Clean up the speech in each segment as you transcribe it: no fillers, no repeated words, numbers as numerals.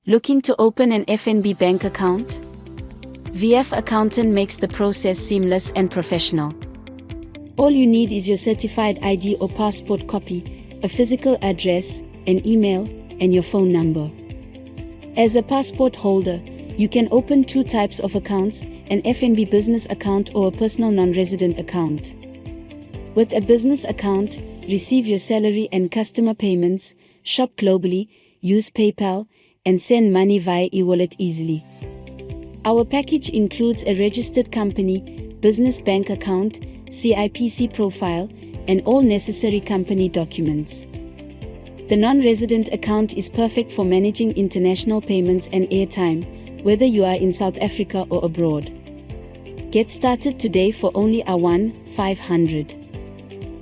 Looking to open an FNB bank account? VF Accountant makes the process seamless and professional. All you need is your certified ID or passport copy, a physical address, an email, and your phone number. As a passport holder, you can open two types of accounts, an FNB business account or a personal non-resident account. With a business account, receive your salary and customer payments, shop globally, use PayPal, and send money via e-wallet easily. Our package includes a registered company, business bank account, CIPC profile, and all necessary company documents. The non-resident account is perfect for managing international payments and airtime, whether you are in South Africa or abroad. Get started today for only R1,500.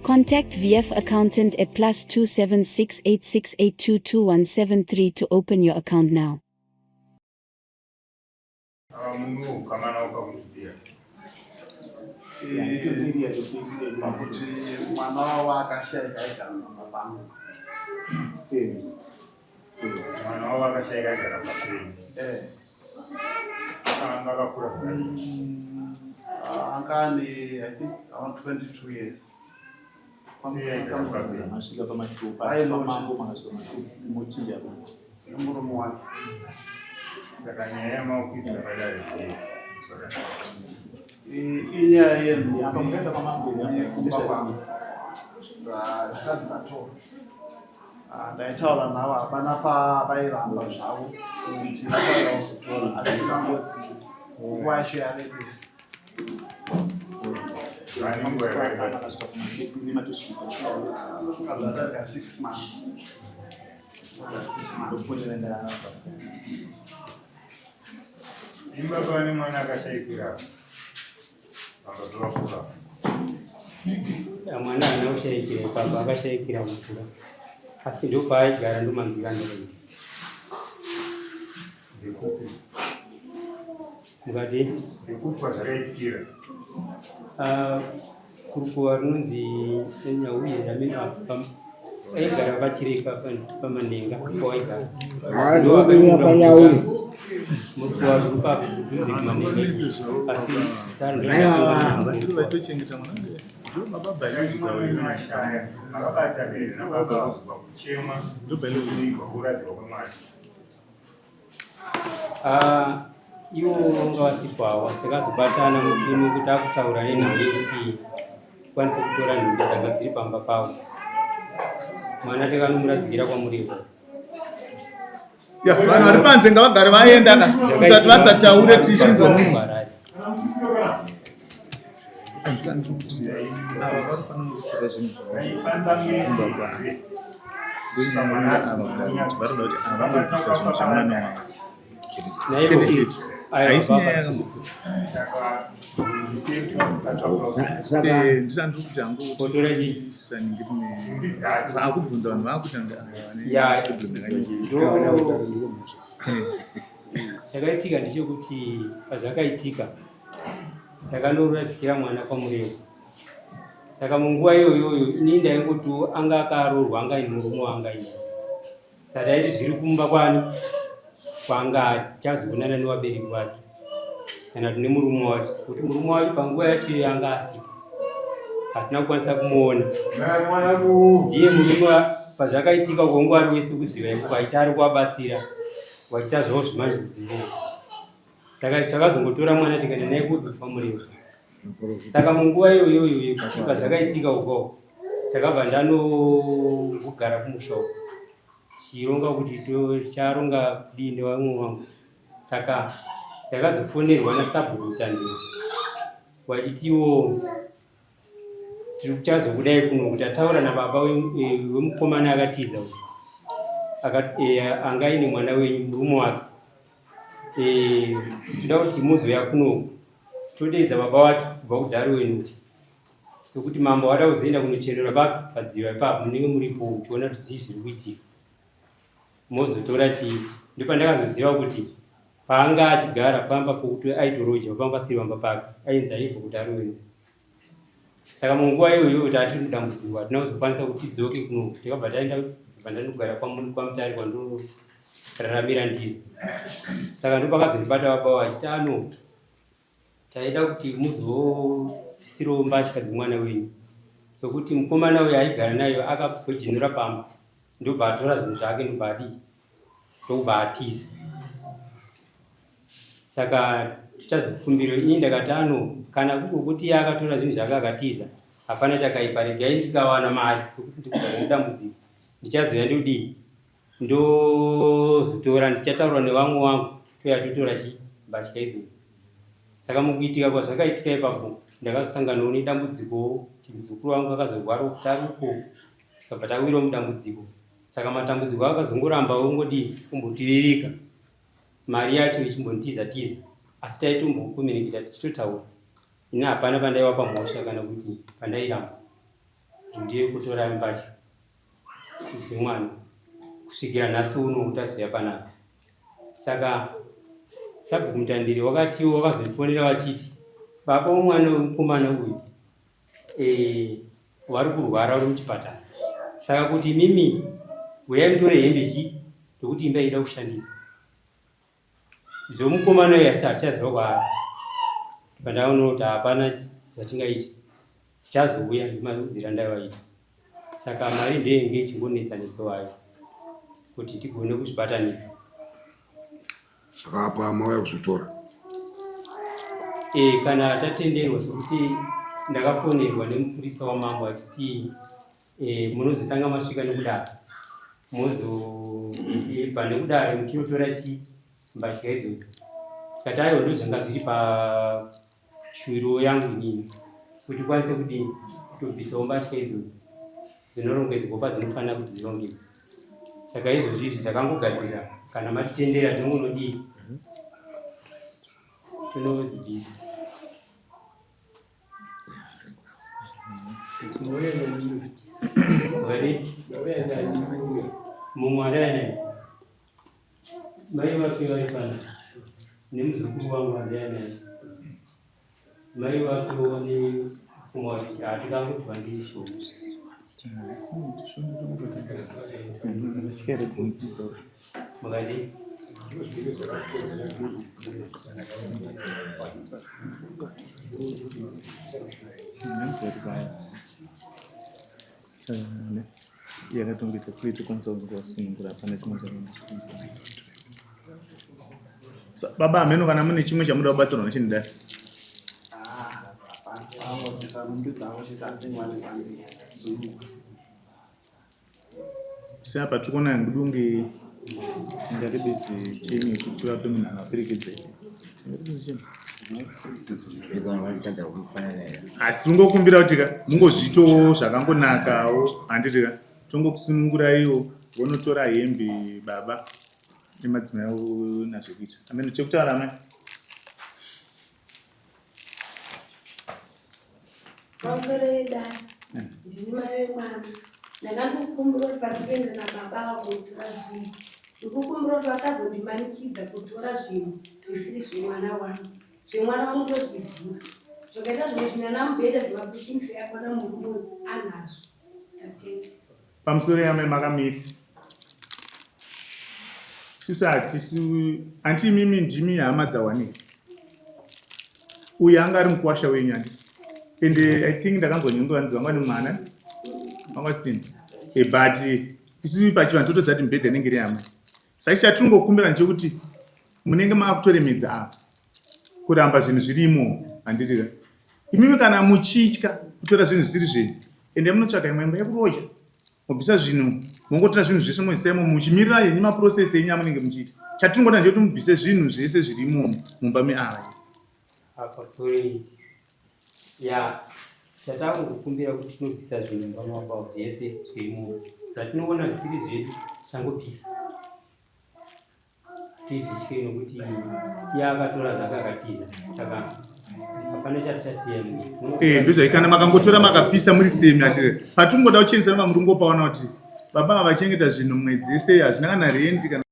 Contact VF Accountant at +276 86822173 to open your account now. I think around 22 years. Murume ndaitaura navo hapana pavairamba zvavo kuti vataura kuzotora asi vakangoti Wacho yarebesa like 6 months. Mwana anaushaikira baba akashaikira mvura asi ndo paaigara ndomanzwira ndoroti mukati ndokubva zvakaitikira kurukuva runonzi Nyaure aigara vachireka pamanhenga kwaigara murukuva ruri padhuze kumanhenga asi vaitochengeta mwana mababa kuchema ndobairadzwa kwemwana ivo vanga vasikwawo asi takazobatana mufimi kuti akutaura nenhau yekuti kwanise kutora nhumbi dzanga dziri pamba pavo mwana takanomuradzikira kwamuriwo vanhu vari panze ngavagare vaenda kuti vasataure tichinzwa chakaitika ndechekuti pazvakaitika takanoradzikira mwana kwamuriwo saka munguva iyoyoyo inini ndaingoti anga akaroorwa anga ine murume wanga ine saka taiti zviri kumba kwani kwanga chazoonana nevabereki vake kana kuti nemurume wacho kuti murume wacho panguva yacho yanga asika hatina kukwanisa kumuona ndiye murume pazvakaitika ukongo ari wese kudziva ikuva aita ari kuvabatsira vachiita zvavo zvemanjuzu saka takazongotora mwana tikaenda naye kuDzake muriwo saka munguva iyoyoyo kusvika zvakaitika uko takabva ndanogara kumusha uko chironga kuti charonga kudii nevamwe vangu saka takazofonerwa nasabhuruta wachitiwo tiri kuchazokudai kuno kuti ataura nababa wemukomana akatiza anga ine mwana wenyu murume wake toda kuti muzoya kuno todeedza baba wacho kubva kudhari wenu sokuti mambo wada kuzoenda kunocherera padziva ipapo munenge muripo tiona kuti zvii zviri kuitika mozotora chii ndopandakazoziva kuti paanga achigara pamba pokuti aitoroja pamba pasiri pamba pake ainzi Aive kudhari wenu saka munguva iyoyo kuti atiri kudambudzirwa hatina kuzokwanisa kuti tidzoke kuno takabva taenda vandanogara kwamutare kwandogara raramira ndiri. Saka ndopakazondibata baba wachitano taida kuti muzofisirawo mbatya dzemwana wenyu. Sokuti mukomana uyu aigara nayo akagojinura pamba ndobva atora zvinhu zvake ndobva atiza. Saka tichazokumbira ini ndakati kana kuti akatora zvinhu zvake akatiza hapana chakaipa, regai ndikawana mari sokuti ndikugara nedambudziko ndichazoya ndodii ndozotora ndichataura nevamwe vangu toya totora mbatya idzodzo. Saka mukuitika kwazvakaitika ipapo ndakazosanganawo nedambudziko kuti muzukuru wangu akazorwara kuti aripo tikabva tawirawo mudambudziko. Saka matambudziko akazongoramba kumbotivirika, mari yacho ichimbontiza asi taitombokominikita tichitotaura. Ina hapana pandaiwa pamhosva kana kuti pandairamba ndiye kutora mbatya dzemwana kusvikira nhasi uno tazoya panapa. Saka sabhuku mutandiri wakatiwo wakazofonera wachiti baba womwana wemukomana uyu wari kurwara uri muchipatara. Saka kuti mimi uyai mutore hembe ndokuti imba ida kushandiswa. Zvomukomana uyu asi hatichaziva kwaari. Pandaona kuti hapana zvatingaita tichazouya ndimazuzira ndaivaita. Saka mari ndenge ichingonetsa wayo kuti tigone kuzvibatanidza. Saka apa mauya kuzvitora? Kana tatenderwa, sokuti ndakafonerwa nemupurisa wamambo achiti munozotanga masvika nekudaro mozobva nekudaro muchinotora mbatya idzodzo. Tikati aiwa ndozvanga zviri pashwiro yangu inini kuti kwanise kuti tobvisawo mbatya idzodzo dzinorongedzwa padzinofanira kuti dzirongedzwe. Saka izvozvi takangogadzira kana matitendera tinongodii tinodzibvisa. Mumwe andainaye mai vake vaifana nemuzukuru wangu andainaye mai vakewo nepfuma wachiti hatikangobva ndisho. Mukati yakatongeta kuita kwanisa pana chimwe baba ameno kana mune chimwe chamuda kubatsirwa nechinidai sina patikona ngudungi ngarebedzi chenye kuti vape munhu akaperekedzeka asi tingokumbira kuti mungozvitowo zvakangonakawo handitika tongokusununguraiwo vonotora hembe baba nemadzimai avo nazvekuita. Ameno chekutaura mai Mamboreda ndini mai vemwana ndakandokumbura kuti patipende nababa vako kutora zvinhu ndikukumbura kuti vakazondimanikidza kutora zvinhu zvisiri zvemwana wangu zvemwana wangu ndozviziva zvakaita zvimwe zvinana mubhedha zvemakushinisi yakona murume anazvo tatenda pamusoro yamai makamira sisu hatisi anti mimi ndimi hama dzawanika uyu anga ari mukuwasha wenyanja ende I think ndakanzonyongoranidzwa wanga nemwana wangasina but isusu pachivanhu totozati mibhedha inenge iri yamai. Saka chatingokumbira ndechekuti munenge maakutoremedza apa kuramba zvinhu zvirimo handitika imimi kana muchitya kutora zvinhu zvisiri zvenyu ende munotsvaka imwe imba yekuroja mubvisa zvinhu mongotora zvinhu zvese moisemo muchimirira yenyu maprocess enyu amunenge muchiita. Chatingoda ndechekuti mubvise zvinhu zvese zvirimo mumba meava apa sorry ya chatakukumbira kuti tinobvisa zvinhu pamabao zvese zvirimo zvatinoona zvisiri zvedu tisangobvisa tizvitye nokuti iye akatora zvake akatiza. Saka hapana chatichasiya ndozvaikana makangotora makapisa muri tsemi atire patingoda kuchenesa mamurungopaona kuti baba vachengeta zvinhu mwedzi yese hazvina kana rendi kana.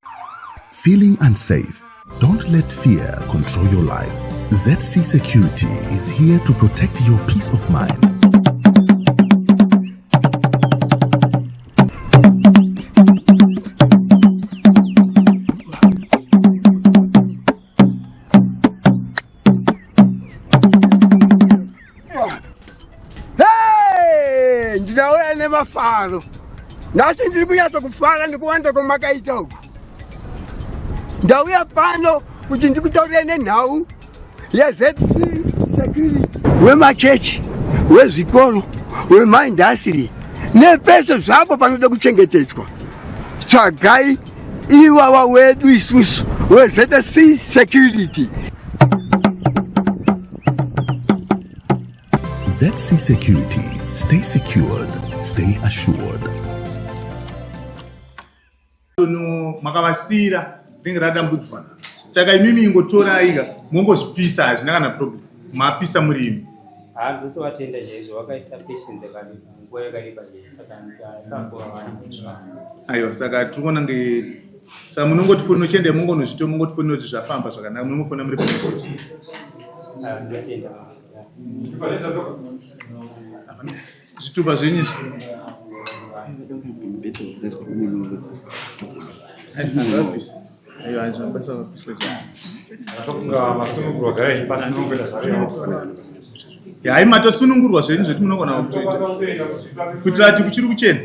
Feeling unsafe? Don't let fear control your life. ZC Security is here to protect your peace of mind. mafaro. Nasi ndiri kunyatsa kufara ndikuwanda kwamakaita uku. Ndauya pano kuti ndikutaurire nenhau yeZC security wemachechi, wezvikoro, wemaindastry nepese zvapo panoda kuchengetedzwa. Tsvagai iwawa wedu isusu weZC security. ZC Security. Stay secured. Stay assured. Makavasira ringe radambudzwa. Saka imimi ingotoraika mongozvipisa hazvina kana problem. Mapisa murimi. Ndotovatenda chaizvo vakaita patience yakareba nguva yakareba saka ndakambova. Aiwa saka tiriona nge saka munongoti foni nochende mungonozvito mungoti foni noti zvafamba zvakanaka munongofona muri pachoti. Ndotenda. Zvitupa zvenyu hai matosunungurwa zvenyu zveti munogona kutoita kuitira kuti kuchiri kuchena